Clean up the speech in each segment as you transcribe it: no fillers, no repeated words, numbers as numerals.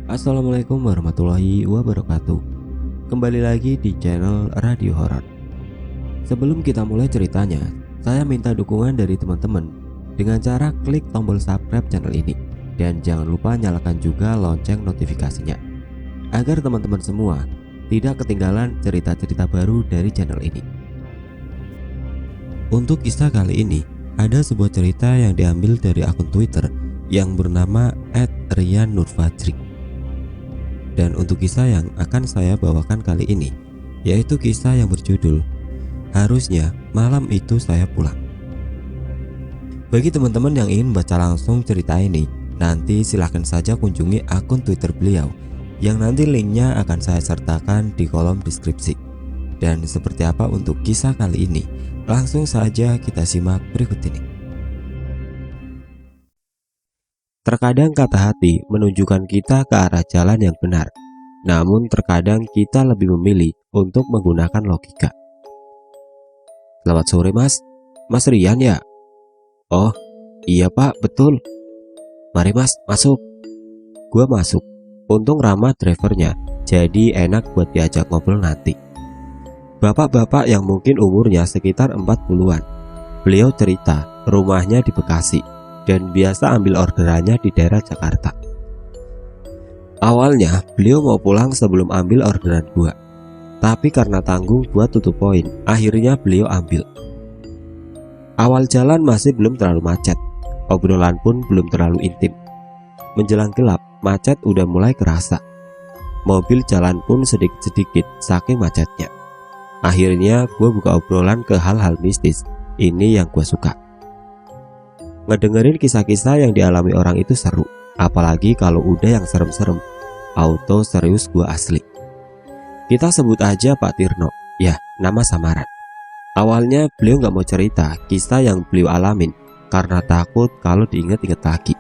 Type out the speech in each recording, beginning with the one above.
Assalamualaikum warahmatullahi wabarakatuh. Kembali lagi di channel Radio Horor. Sebelum kita mulai ceritanya, saya minta dukungan dari teman-teman dengan cara klik tombol subscribe channel ini. Dan jangan lupa nyalakan juga lonceng notifikasinya, agar teman-teman semua tidak ketinggalan cerita-cerita baru dari channel ini. Untuk kisah kali ini, ada sebuah cerita yang diambil dari akun Twitter yang bernama @rian_nurfajri. Dan untuk kisah yang akan saya bawakan kali ini, yaitu kisah yang berjudul Harusnya Malam Itu Saya Pulang. Bagi teman-teman yang ingin baca langsung cerita ini, nanti silahkan saja kunjungi akun Twitter beliau, yang nanti linknya akan saya sertakan di kolom deskripsi. Dan seperti apa untuk kisah kali ini, langsung saja kita simak berikut ini. Terkadang kata hati menunjukkan kita ke arah jalan yang benar, namun terkadang kita lebih memilih untuk menggunakan logika. Selamat sore mas, Mas Rian ya? Oh iya pak, betul. Mari mas, masuk. Gua masuk, untung ramah drivernya, jadi enak buat diajak ngobrol nanti. Bapak-bapak yang mungkin umurnya sekitar 40-an. Beliau cerita rumahnya di Bekasi dan biasa ambil orderannya di daerah Jakarta. Awalnya beliau mau pulang sebelum ambil orderan gua, tapi karena tanggung buat tutup poin, akhirnya beliau ambil. Awal jalan masih belum terlalu macet, obrolan pun belum terlalu intim. Menjelang gelap, macet udah mulai kerasa. Mobil jalan pun sedikit-sedikit saking macetnya. Akhirnya gua buka obrolan ke hal-hal mistis. Ini yang gua suka. Ngedengerin kisah-kisah yang dialami orang itu seru, apalagi kalau udah yang serem-serem. Auto serius gua asli. Kita sebut aja Pak Tirno, ya nama samaran. Awalnya beliau nggak mau cerita kisah yang beliau alamin karena takut kalau diinget-inget lagi.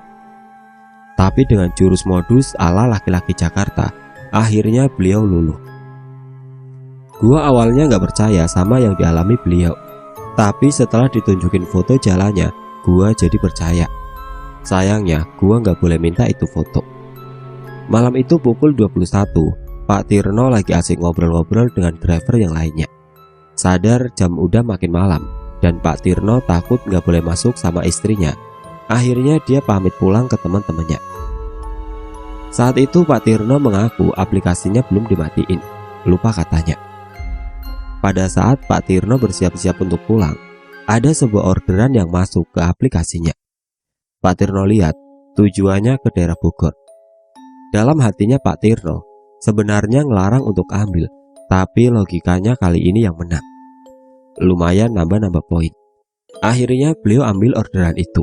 Tapi dengan jurus modus ala laki-laki Jakarta, akhirnya beliau luluh. Gua awalnya nggak percaya sama yang dialami beliau, tapi setelah ditunjukin foto jalannya, gua jadi percaya. Sayangnya gua nggak boleh minta itu foto. Malam itu pukul 21, Pak Tirno lagi asik ngobrol-ngobrol dengan driver yang lainnya. Sadar jam udah makin malam dan Pak Tirno takut nggak boleh masuk sama istrinya. Akhirnya dia pamit pulang ke teman-temannya. Saat itu Pak Tirno mengaku aplikasinya belum dimatiin, lupa katanya. Pada saat Pak Tirno bersiap-siap untuk pulang, ada sebuah orderan yang masuk ke aplikasinya. Pak Tirno lihat tujuannya ke daerah Bogor. Dalam hatinya Pak Tirno sebenarnya ngelarang untuk ambil, tapi logikanya kali ini yang menang. Lumayan nambah-nambah poin. Akhirnya beliau ambil orderan itu.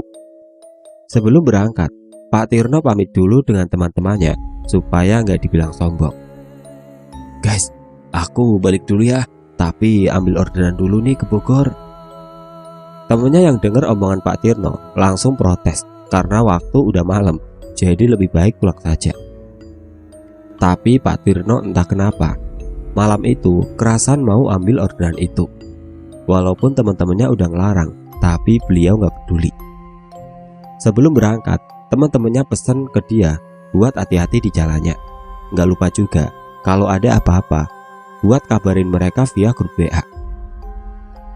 Sebelum berangkat, Pak Tirno pamit dulu dengan teman-temannya supaya nggak dibilang sombong. Guys, aku balik dulu ya, tapi ambil orderan dulu nih ke Bogor. Temennya yang dengar omongan Pak Tirno langsung protes karena waktu udah malam, jadi lebih baik pulang saja. Tapi Pak Tirno entah kenapa malam itu kerasan mau ambil orderan itu. Walaupun teman-temannya udah ngelarang, tapi beliau nggak peduli. Sebelum berangkat, teman-temannya pesan ke dia buat hati-hati di jalannya. Nggak lupa juga kalau ada apa-apa, buat kabarin mereka via grup WA.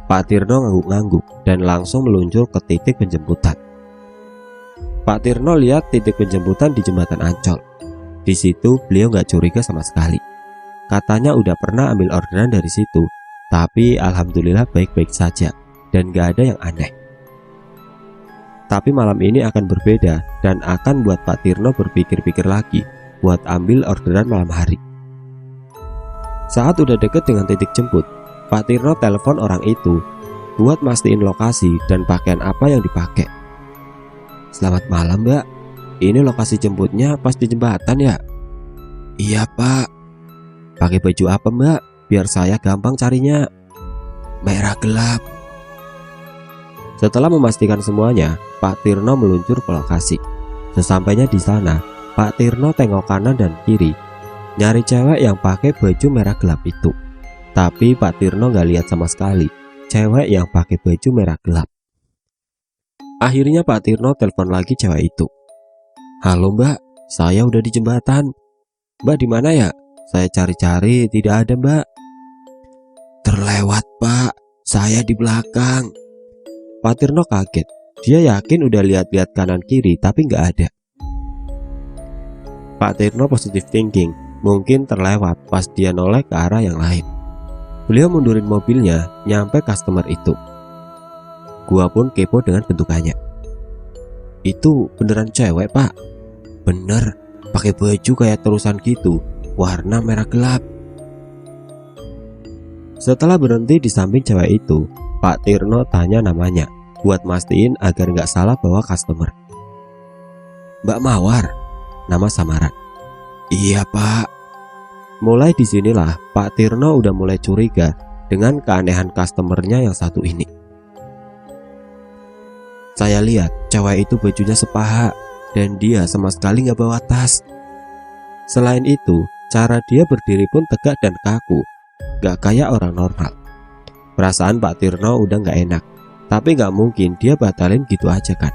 Pak Tirno ngangguk-ngangguk dan langsung meluncur ke titik penjemputan. Pak Tirno lihat titik penjemputan di jembatan Ancol. Di situ beliau nggak curiga sama sekali. Katanya udah pernah ambil orderan dari situ, tapi alhamdulillah baik-baik saja dan nggak ada yang aneh. Tapi malam ini akan berbeda dan akan buat Pak Tirno berpikir-pikir lagi buat ambil orderan malam hari. Saat udah deket dengan titik jemput, Pak Tirno telepon orang itu buat mastiin lokasi dan pakaian apa yang dipakai. Selamat malam mbak, ini lokasi jemputnya pas di jembatan ya? Iya pak. Pakai baju apa mbak, biar saya gampang carinya? Merah gelap. Setelah memastikan semuanya, Pak Tirno meluncur ke lokasi. Sesampainya di sana, Pak Tirno tengok kanan dan kiri, nyari cewek yang pakai baju merah gelap itu. Tapi Pak Tirno gak lihat sama sekali cewek yang pakai baju merah gelap. Akhirnya Pak Tirno telepon lagi cewek itu. Halo mbak, saya udah di jembatan, Mbak di mana ya? Saya cari-cari tidak ada, Mbak. Terlewat, Pak. Saya di belakang. Pak Tirno kaget. Dia yakin udah lihat-lihat kanan kiri tapi nggak ada. Pak Tirno positive thinking, mungkin terlewat pas dia noleh ke arah yang lain. Beliau mundurin mobilnya, nyampe customer itu. Gua pun kepo dengan bentukannya. Itu beneran cewek, Pak? Bener, pakai baju kayak terusan gitu, warna merah gelap. Setelah berhenti di samping cewek itu, Pak Tirno tanya namanya, buat mastiin agar nggak salah bawa customer. Mbak Mawar, nama samaran. Iya, Pak. Mulai disinilah Pak Tirno udah mulai curiga dengan keanehan customernya yang satu ini. Saya lihat cewek itu bajunya sepaha dan dia sama sekali nggak bawa tas. Selain itu, cara dia berdiri pun tegak dan kaku, nggak kayak orang normal. Perasaan Pak Tirno udah nggak enak, tapi nggak mungkin dia batalin gitu aja kan.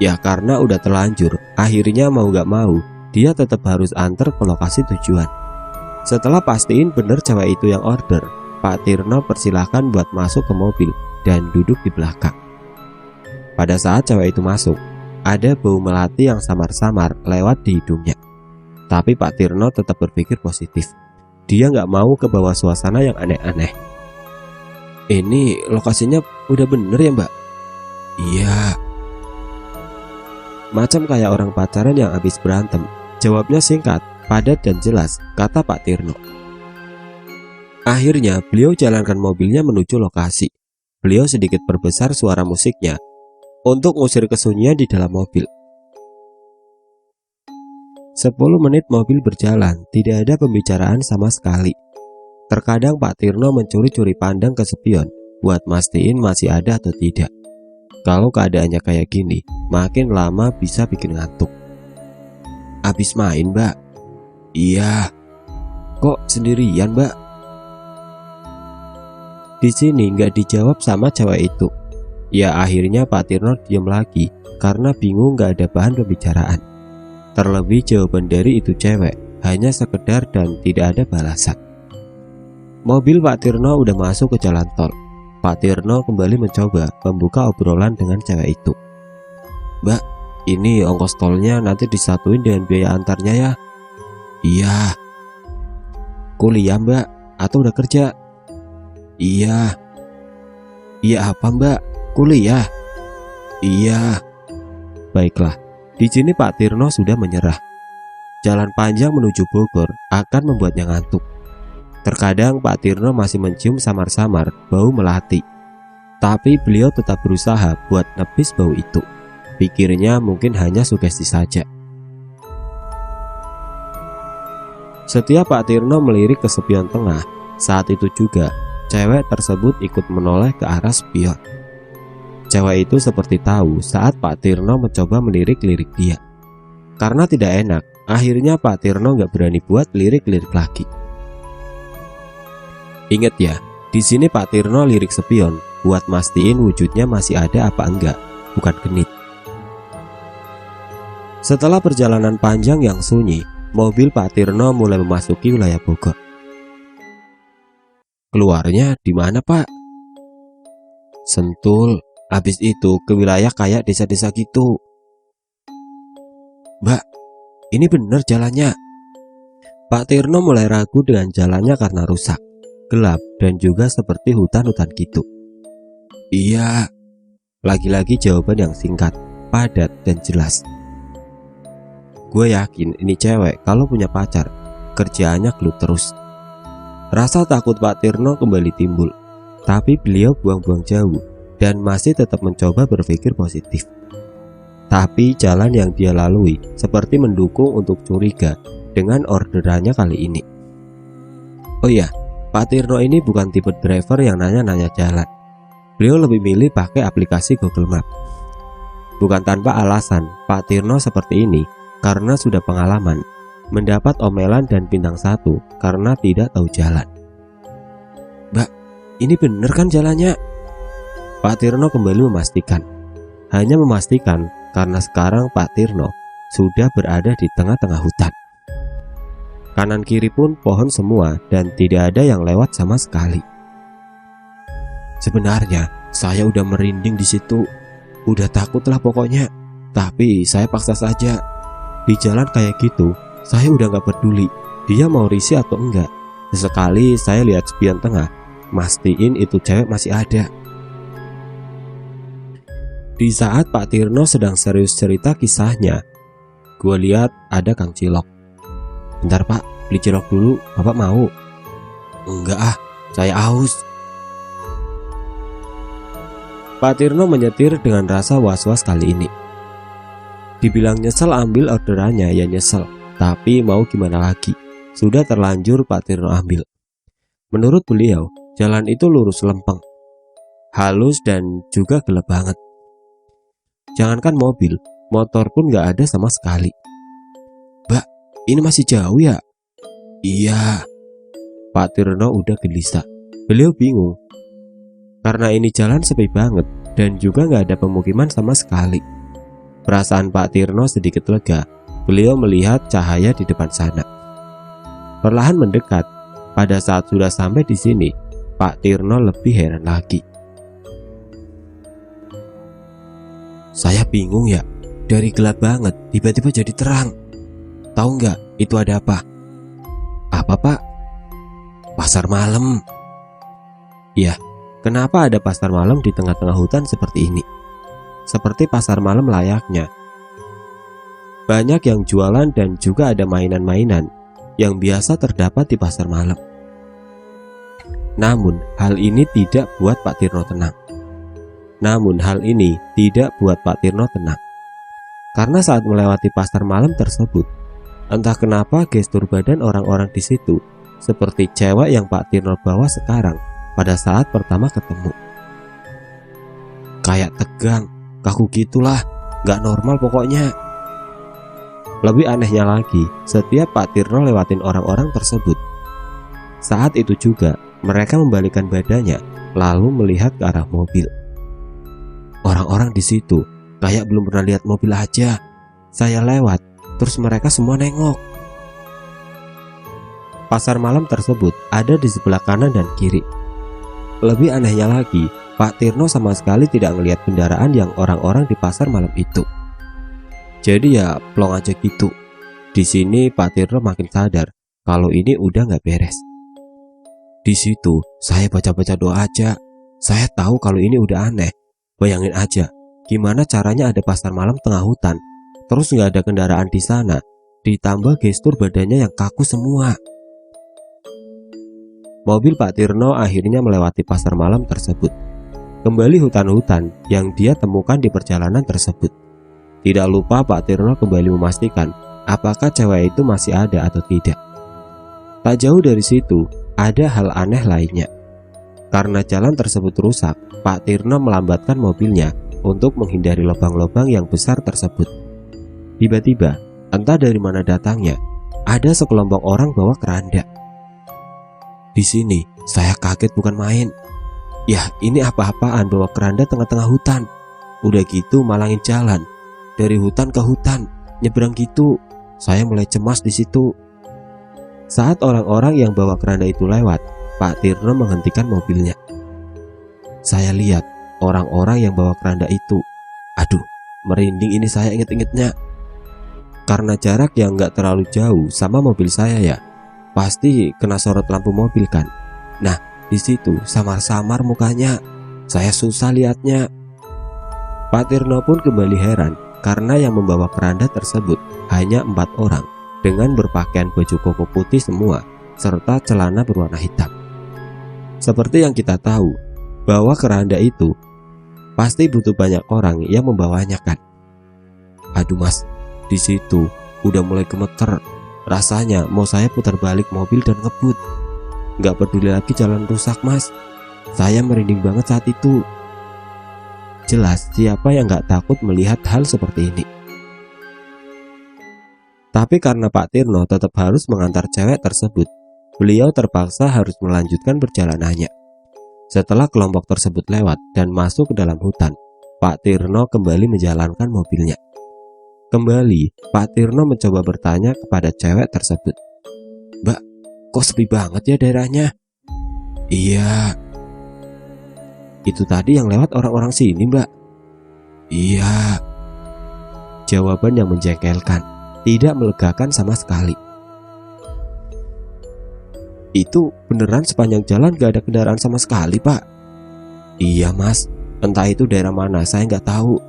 Ya karena udah terlanjur, akhirnya mau gak mau dia tetap harus antar ke lokasi tujuan. Setelah pastiin bener cewek itu yang order, Pak Tirno persilahkan buat masuk ke mobil dan duduk di belakang. Pada saat cewek itu masuk, ada bau melati yang samar-samar lewat di hidungnya. Tapi Pak Tirno tetap berpikir positif. Dia gak mau ke bawah suasana yang aneh-aneh. Ini lokasinya udah bener ya, Mbak? Iya. Macam kayak orang pacaran yang habis berantem. Jawabnya singkat, padat dan jelas, kata Pak Tirno. Akhirnya beliau jalankan mobilnya menuju lokasi. Beliau sedikit perbesar suara musiknya untuk ngusir kesunyian di dalam mobil. 10 menit mobil berjalan, tidak ada pembicaraan sama sekali. Terkadang Pak Tirno mencuri-curi pandang ke spion buat mastiin masih ada atau tidak. Kalau keadaannya kayak gini, makin lama bisa bikin ngantuk. Habis main, Mbak? Iya. Kok sendirian, Mbak? Di sini nggak dijawab sama cewek itu. Ya akhirnya Pak Tirno diam lagi karena bingung nggak ada bahan pembicaraan. Terlebih jawaban dari itu cewek hanya sekedar dan tidak ada balasan. Mobil Pak Tirno udah masuk ke jalan tol. Pak Tirno kembali mencoba membuka obrolan dengan cewek itu. Mbak, ini ongkos tolnya nanti disatuin dengan biaya antarnya ya? Iya. Kuliah, Mbak? Atau udah kerja? Iya. Iya apa, Mbak? Kuliah? Iya. Baiklah, di sini Pak Tirno sudah menyerah. Jalan panjang menuju Bogor akan membuatnya ngantuk. Terkadang Pak Tirno masih mencium samar-samar bau melati. Tapi beliau tetap berusaha buat nepis bau itu. Pikirnya mungkin hanya sugesti saja. Setiap Pak Tirno melirik ke spion tengah, saat itu juga cewek tersebut ikut menoleh ke arah spion. Cewek itu seperti tahu saat Pak Tirno mencoba melirik-lirik dia. Karena tidak enak, akhirnya Pak Tirno nggak berani buat lirik-lirik lagi. Ingat ya, di sini Pak Tirno lirik spion buat mastiin wujudnya masih ada apa enggak, bukan genit. Setelah perjalanan panjang yang sunyi, mobil Pak Tirno mulai memasuki wilayah Bogor. Keluarnya di mana, Pak? Sentul, habis itu ke wilayah kayak desa-desa gitu. Mbak, ini bener jalannya? Pak Tirno mulai ragu dengan jalannya karena rusak, gelap, dan juga seperti hutan-hutan gitu. Iya. Lagi-lagi jawaban yang singkat, padat, dan jelas. Gue yakin ini cewek kalau punya pacar, kerjaannya gelut terus. Rasa takut Pak Tirno kembali timbul, tapi beliau buang-buang jauh dan masih tetap mencoba berpikir positif. Tapi jalan yang dia lalui seperti mendukung untuk curiga dengan orderannya kali ini. Oh iya, Pak Tirno ini bukan tipe driver yang nanya-nanya jalan. Beliau lebih milih pakai aplikasi Google Map. Bukan tanpa alasan, Pak Tirno seperti ini karena sudah pengalaman mendapat omelan dan bintang 1 karena tidak tahu jalan. Mbak, ini bener kan jalannya? Pak Tirno kembali memastikan. Hanya memastikan karena sekarang Pak Tirno sudah berada di tengah-tengah hutan. Kanan kiri pun pohon semua dan tidak ada yang lewat sama sekali. Sebenarnya saya udah merinding di situ. Udah takut lah pokoknya. Tapi saya paksa saja. Di jalan kayak gitu, saya udah gak peduli dia mau risih atau enggak. Sesekali saya lihat spion tengah, mastiin itu cewek masih ada. Di saat Pak Tirno sedang serius cerita kisahnya, gue lihat ada Kang Cilok. Bentar Pak, beli cilok dulu, Bapak mau? Enggak ah, saya haus. Pak Tirno menyetir dengan rasa was-was kali ini. Dibilang nyesel ambil orderannya, ya nyesel. Tapi mau gimana lagi, sudah terlanjur Pak Tirno ambil. Menurut beliau, jalan itu lurus lempeng, halus dan juga gelap banget. Jangankan mobil, motor pun gak ada sama sekali. Mbak, ini masih jauh ya? Iya. Pak Tirno udah gelisah. Beliau bingung, karena ini jalan sepi banget dan juga gak ada pemukiman sama sekali. Perasaan Pak Tirno sedikit lega. Beliau melihat cahaya di depan sana. Perlahan mendekat. Pada saat sudah sampai di sini, Pak Tirno lebih heran lagi. Saya bingung ya, dari gelap banget tiba-tiba jadi terang. Tahu nggak itu ada apa? Apa Pak? Pasar malam. Iya, kenapa ada pasar malam di tengah-tengah hutan seperti ini? Seperti pasar malam layaknya. Banyak yang jualan dan juga ada mainan-mainan yang biasa terdapat di pasar malam. Namun hal ini tidak buat Pak Tirno tenang. Karena saat melewati pasar malam tersebut, entah kenapa gestur badan orang-orang di situ seperti cewek yang Pak Tirno bawa sekarang pada saat pertama ketemu. Kayak tegang, kaku gitulah, gak normal pokoknya. Lebih anehnya lagi, setiap Pak Tirno lewatin orang-orang tersebut, saat itu juga mereka membalikkan badannya lalu melihat ke arah mobil. Orang-orang di situ kayak belum pernah lihat mobil aja. Saya lewat, terus mereka semua nengok. Pasar malam tersebut ada di sebelah kanan dan kiri. Lebih anehnya lagi, Pak Tirno sama sekali tidak melihat kendaraan yang orang-orang di pasar malam itu. Jadi ya plong aja gitu. Di sini Pak Tirno makin sadar kalau ini udah nggak beres. Di situ saya baca-baca doa aja. Saya tahu kalau ini udah aneh. Bayangin aja, gimana caranya ada pasar malam tengah hutan, terus nggak ada kendaraan di sana, ditambah gestur badannya yang kaku semua. Mobil Pak Tirno akhirnya melewati pasar malam tersebut, kembali hutan-hutan yang dia temukan di perjalanan tersebut. Tidak lupa Pak Tirno kembali memastikan apakah cewek itu masih ada atau tidak. Tak jauh dari situ ada hal aneh lainnya. Karena jalan tersebut rusak, Pak Tirno melambatkan mobilnya untuk menghindari lubang-lubang yang besar tersebut. Tiba-tiba, entah dari mana datangnya, ada sekelompok orang bawa keranda. Di sini, saya kaget bukan main. Ya, ini apa-apaan bawa keranda tengah-tengah hutan. Udah gitu malangin jalan dari hutan ke hutan, nyebrang gitu. Saya mulai cemas di situ. Saat orang-orang yang bawa keranda itu lewat, Pak Tirno menghentikan mobilnya. Saya lihat orang-orang yang bawa keranda itu. Aduh, merinding ini saya inget-ingetnya. Karena jarak yang gak terlalu jauh sama mobil saya ya, pasti kena sorot lampu mobil kan. Nah, di situ samar-samar mukanya. Saya susah lihatnya. Pak Tirno pun kembali heran karena yang membawa keranda tersebut hanya 4 orang dengan berpakaian baju koko putih semua serta celana berwarna hitam. Seperti yang kita tahu, bahwa keranda itu pasti butuh banyak orang yang membawanya kan. Aduh mas, di situ udah mulai gemeter. Rasanya mau saya putar balik mobil dan ngebut. Gak peduli lagi jalan rusak mas. Saya merinding banget saat itu. Jelas siapa yang gak takut melihat hal seperti ini. Tapi karena Pak Tirno tetap harus mengantar cewek tersebut, beliau terpaksa harus melanjutkan perjalanannya. Setelah kelompok tersebut lewat dan masuk ke dalam hutan, Pak Tirno kembali menjalankan mobilnya. Kembali, Pak Tirno mencoba bertanya kepada cewek tersebut. "Mbak, kok sepi banget ya daerahnya?" "Iya." "Itu tadi yang lewat orang-orang sini, Mbak." "Iya." Jawaban yang menjengkelkan, tidak melegakan sama sekali. "Itu beneran sepanjang jalan gak ada kendaraan sama sekali, Pak?" "Iya, Mas. Entah itu daerah mana, saya nggak tahu.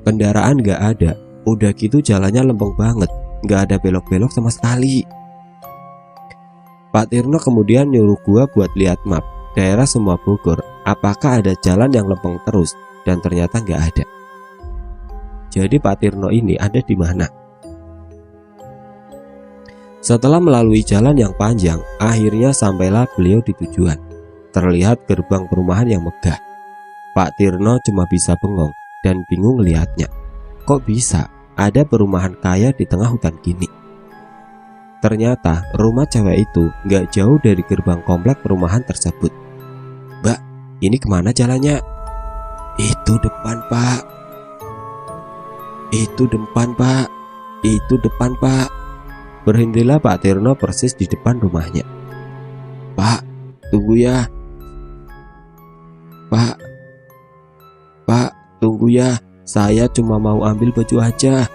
Kendaraan nggak ada. Udah gitu jalannya lempeng banget, nggak ada belok-belok sama sekali." Pak Tirno kemudian nyuruh gua buat lihat map daerah semua Bogor, apakah ada jalan yang lempeng terus, dan ternyata nggak ada. Jadi Pak Tirno ini ada di mana? Setelah melalui jalan yang panjang, akhirnya sampailah beliau di tujuan. Terlihat gerbang perumahan yang megah. Pak Tirno cuma bisa bengong dan bingung lihatnya. Kok bisa ada perumahan kaya di tengah hutan gini? Ternyata rumah cewek itu gak jauh dari gerbang komplek perumahan tersebut. "Mbak, ini kemana jalannya?" "Itu depan, Pak. Itu depan, Pak. Itu depan, Pak." Berhentilah Pak Tirno persis di depan rumahnya. "Pak, tunggu ya. Pak, tunggu ya. Saya cuma mau ambil baju aja."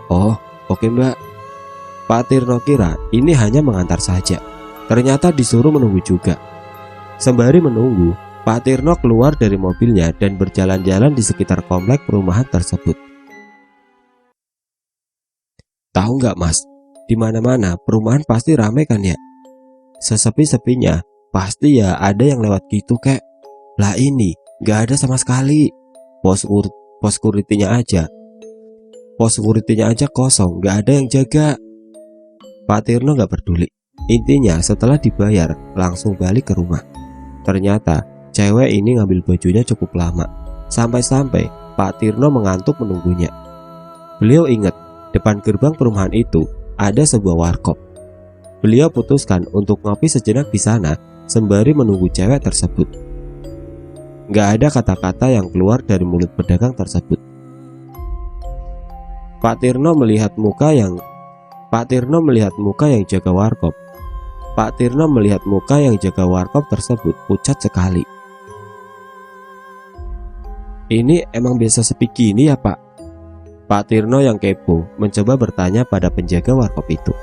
"Oh, oke, Mbak." Pak Tirno kira ini hanya mengantar saja. Ternyata disuruh menunggu juga. Sembari menunggu, Pak Tirno keluar dari mobilnya dan berjalan-jalan di sekitar komplek perumahan tersebut. "Tahu nggak, Mas? Di mana-mana perumahan pasti ramai kan ya? Sesepi-sepinya pasti ya ada yang lewat gitu kek. Lah ini nggak ada sama sekali. Pos security-nya aja kosong, nggak ada yang jaga." Pak Tirno nggak peduli. Intinya setelah dibayar langsung balik ke rumah. Ternyata cewek ini ngambil bajunya cukup lama, sampai-sampai Pak Tirno mengantuk menunggunya. Beliau ingat depan gerbang perumahan itu ada sebuah warkop. Beliau putuskan untuk ngopi sejenak di sana sembari menunggu cewek tersebut. Nggak ada kata-kata yang keluar dari mulut pedagang tersebut. Pak Tirno melihat muka yang jaga warkop. Pak Tirno melihat muka yang jaga warkop tersebut pucat sekali. "Ini emang biasa sepi gini ya, Pak?" Pak Tirno yang kepo mencoba bertanya pada penjaga warkop itu.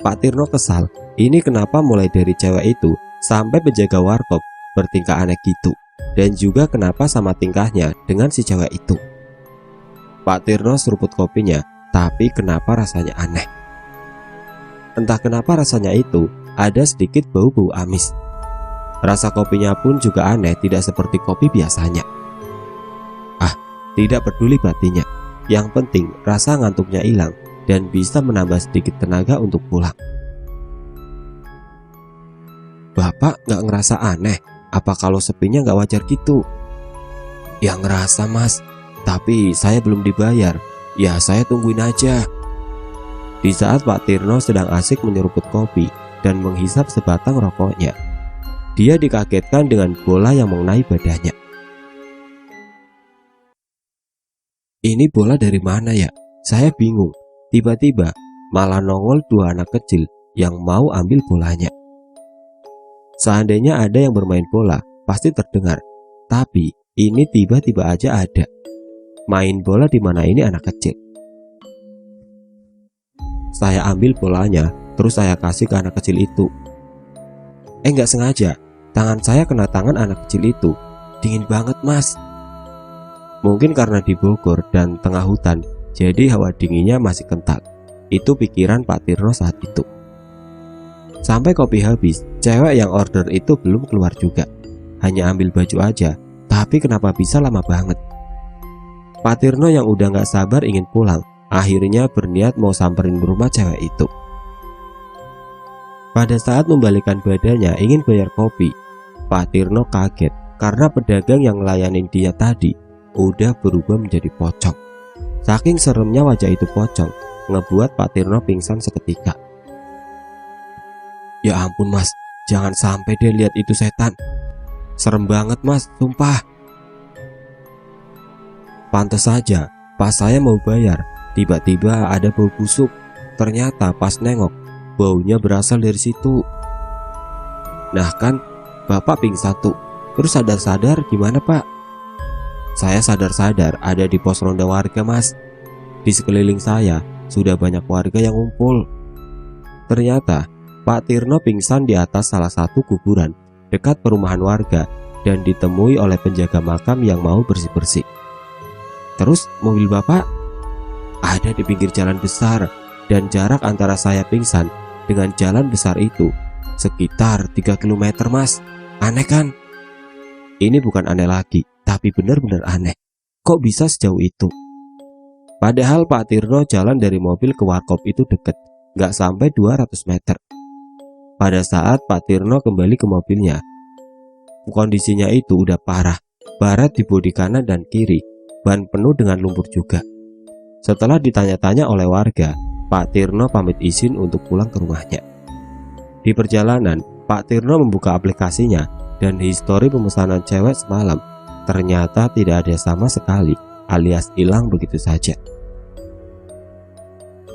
Pak Tirno kesal, ini kenapa mulai dari cewek itu sampai penjaga warkop bertingkah aneh gitu, dan juga kenapa sama tingkahnya dengan si cewek itu. Pak Tirno seruput kopinya, tapi kenapa rasanya aneh. Entah kenapa rasanya itu ada sedikit bau-bau amis. Rasa kopinya pun juga aneh, tidak seperti kopi biasanya. Tidak peduli batinnya, yang penting rasa ngantuknya hilang dan bisa menambah sedikit tenaga untuk pulang. "Bapak gak ngerasa aneh? Apa kalau sepinya gak wajar gitu?" "Ya ngerasa, Mas, tapi saya belum dibayar. Ya saya tungguin aja." Di saat Pak Tirno sedang asik menyeruput kopi dan menghisap sebatang rokoknya, dia dikagetkan dengan bola yang mengenai badannya. "Ini bola dari mana ya? Saya bingung." Tiba-tiba malah nongol dua anak kecil yang mau ambil bolanya. Seandainya ada yang bermain bola pasti terdengar, tapi ini tiba-tiba aja ada. Main bola di mana ini anak kecil? Saya ambil bolanya, terus saya kasih ke anak kecil itu. Nggak sengaja, tangan saya kena tangan anak kecil itu. Dingin banget, Mas. Mungkin karena di Bogor dan tengah hutan, jadi hawa dinginnya masih kental. Itu pikiran Pak Tirno saat itu. Sampai kopi habis, cewek yang order itu belum keluar juga. Hanya ambil baju aja, tapi kenapa bisa lama banget? Pak Tirno yang udah gak sabar ingin pulang, akhirnya berniat mau samperin rumah cewek itu. Pada saat membalikkan badannya ingin bayar kopi, Pak Tirno kaget karena pedagang yang ngelayanin dia tadi udah berubah menjadi pocong. Saking seremnya wajah itu pocong, ngebuat Pak Tirno pingsan seketika. "Ya ampun, Mas, jangan sampai dia lihat itu setan. Serem banget, Mas, sumpah." Pantes saja, pas saya mau bayar, tiba-tiba ada bau busuk. Ternyata pas nengok, baunya berasal dari situ. Nah kan, bapak pingsan tuh. Terus sadar-sadar gimana pak? Saya sadar-sadar ada di pos ronda warga mas. Di sekeliling saya sudah banyak warga yang ngumpul. Ternyata Pak Tirno pingsan di atas salah satu kuburan dekat perumahan warga dan ditemui oleh penjaga makam yang mau bersih-bersih. Terus mobil bapak ada di pinggir jalan besar, dan jarak antara saya pingsan dengan jalan besar itu sekitar 3 km mas. Aneh kan? Ini bukan aneh lagi, tapi benar-benar aneh. Kok bisa sejauh itu? Padahal Pak Tirno jalan dari mobil ke warkop itu deket, gak sampai 200 meter. Pada saat Pak Tirno kembali ke mobilnya, kondisinya itu udah parah, baret di bodi kanan dan kiri, ban penuh dengan lumpur juga. Setelah ditanya-tanya oleh warga, Pak Tirno pamit izin untuk pulang ke rumahnya. Di perjalanan, Pak Tirno membuka aplikasinya dan histori pemesanan cewek semalam ternyata tidak ada sama sekali, alias hilang begitu saja.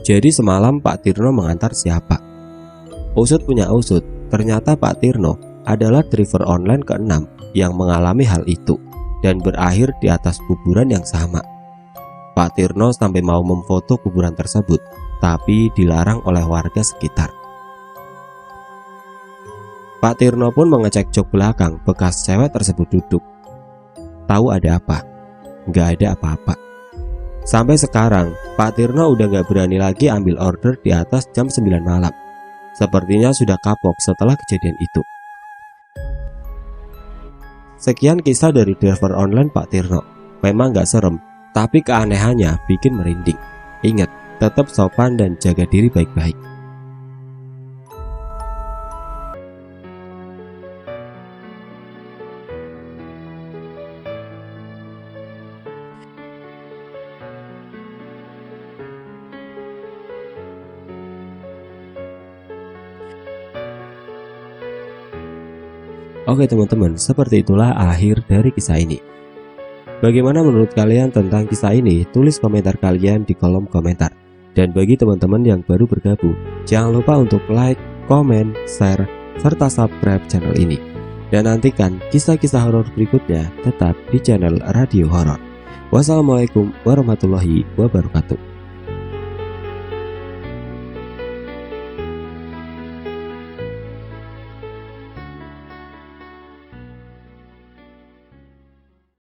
Jadi semalam Pak Tirno mengantar siapa? Usut punya usut, ternyata Pak Tirno adalah driver online ke-6 yang mengalami hal itu dan berakhir di atas kuburan yang sama. Pak Tirno sampai mau memfoto kuburan tersebut, tapi dilarang oleh warga sekitar. Pak Tirno pun mengecek jok belakang bekas cewek tersebut duduk. Tahu ada apa? Gak ada apa-apa. Sampai sekarang, Pak Tirno udah gak berani lagi ambil order di atas jam 9 malam. Sepertinya sudah kapok setelah kejadian itu. Sekian kisah dari driver online Pak Tirno. Memang gak serem, tapi keanehannya bikin merinding. Ingat, tetap sopan dan jaga diri baik-baik. Oke teman-teman, seperti itulah akhir dari kisah ini. Bagaimana menurut kalian tentang kisah ini? Tulis komentar kalian di kolom komentar. Dan bagi teman-teman yang baru bergabung, jangan lupa untuk like, komen, share, serta subscribe channel ini. Dan nantikan kisah-kisah horor berikutnya tetap di channel Radio Horor. Wassalamualaikum warahmatullahi wabarakatuh.